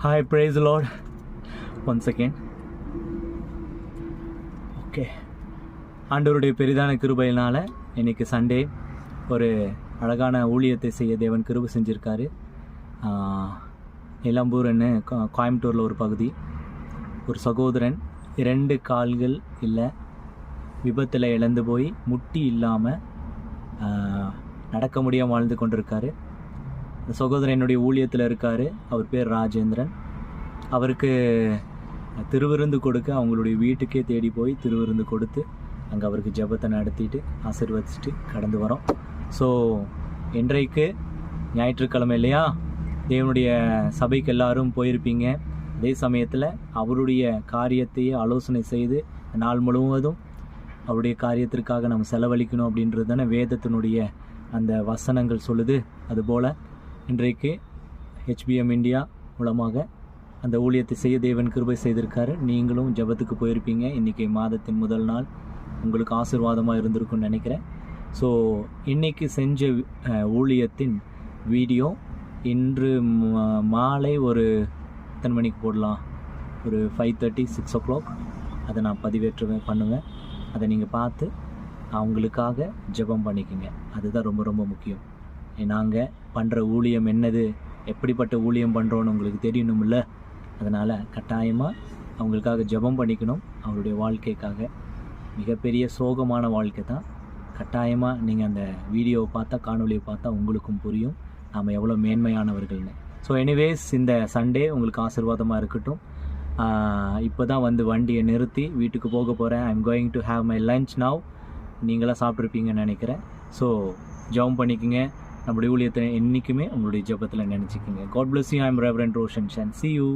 Hi, praise the Lord. Once again. Okay, ஆண்டவருடைய பெரிதான கிருபையினால் இன்றைக்கி சண்டே ஒரு அழகான ஊழியத்தை செய்ய தேவன் கிருபை செஞ்சுருக்காரு. இளம்பூர்னு கோயம்புத்தூரில் ஒரு பகுதி, ஒரு சகோதரன் 2 கால்கள் இல்லை, விபத்தில் இழந்து போய் முட்டி இல்லாமல் நடக்க முடியாமல் வாழ்ந்து கொண்டிருக்காரு. அந்த சகோதரன் என்னுடைய ஊழியத்தில் இருக்கார். அவர் பேர் ராஜேந்திரன். அவருக்கு திருவிருந்து கொடுக்க அவங்களுடைய வீட்டுக்கே தேடி போய் திருவிருந்து கொடுத்து அங்கே அவருக்கு ஜெபத்தை நடத்திட்டு ஆசீர்வதிச்சுட்டு கடந்து வரோம். ஸோ இன்றைக்கு ஞாயிற்றுக்கிழமை இல்லையா, தேவனுடைய சபைக்கு எல்லாரும் போயிருப்பீங்க. அதே சமயத்தில் அவருடைய காரியத்தையே ஆலோசனை செய்து நாள் முழுவதும் அவருடைய காரியத்திற்காக நம்ம செலவழிக்கணும் அப்படின்றது தானே வேதத்தினுடைய அந்த வசனங்கள் சொல்லுது. அதுபோல் இன்றைக்கு HBM இந்தியா மூலமாக அந்த ஊழியத்தை செய்ய தேவன் கிருபை செய்திருக்காரு. நீங்களும் ஜெபத்துக்கு போயிருப்பீங்க. இன்றைக்கி மாதத்தின் முதல் நாள், உங்களுக்கு ஆசீர்வாதமாக இருந்திருக்குன்னு நினைக்கிறேன். ஸோ இன்றைக்கி செஞ்ச ஊழியத்தின் வீடியோ இன்று மாலை ஒரு எத்தனை மணிக்கு போடலாம், ஒரு 5:30 6 o'clock அதை நான் பண்ணுவேன். அதை நீங்கள் பார்த்து அவங்களுக்காக ஜெபம் பண்ணிக்கோங்க. அதுதான் ரொம்ப ரொம்ப முக்கியம். நாங்கள் பண்ணுற ஊழியம் என்னது, எப்படிப்பட்ட ஊழியம் பண்ணுறோன்னு உங்களுக்கு தெரியணும்ல. அதனால் கட்டாயமாக அவங்களுக்காக ஜெபம் பண்ணிக்கணும். அவருடைய வாழ்க்கைக்காக, மிகப்பெரிய சோகமான வாழ்க்கை தான். கட்டாயமாக நீங்கள் அந்த வீடியோவை பார்த்தா, காணொலியை பார்த்தா உங்களுக்கும் புரியும் நாம் எவ்வளோ மேன்மையானவர்கள்னு. ஸோ எனிவேஸ், இந்த சண்டே உங்களுக்கு ஆசீர்வாதமாக இருக்கட்டும். இப்போ தான் வண்டியை நிறுத்தி வீட்டுக்கு போக போகிறேன். I am going to have my lunch now. நீங்களாம் சாப்பிட்ருப்பீங்கன்னு நினைக்கிறேன். ஸோ ஜெபம் பண்ணிக்கோங்க. நம்முடைய ஊழியத்தை என்றைக்குமே உங்களுடைய ஜெபத்தில் நினச்சிக்கோங்க. God bless you. I am Reverend Roshan Chan. See you.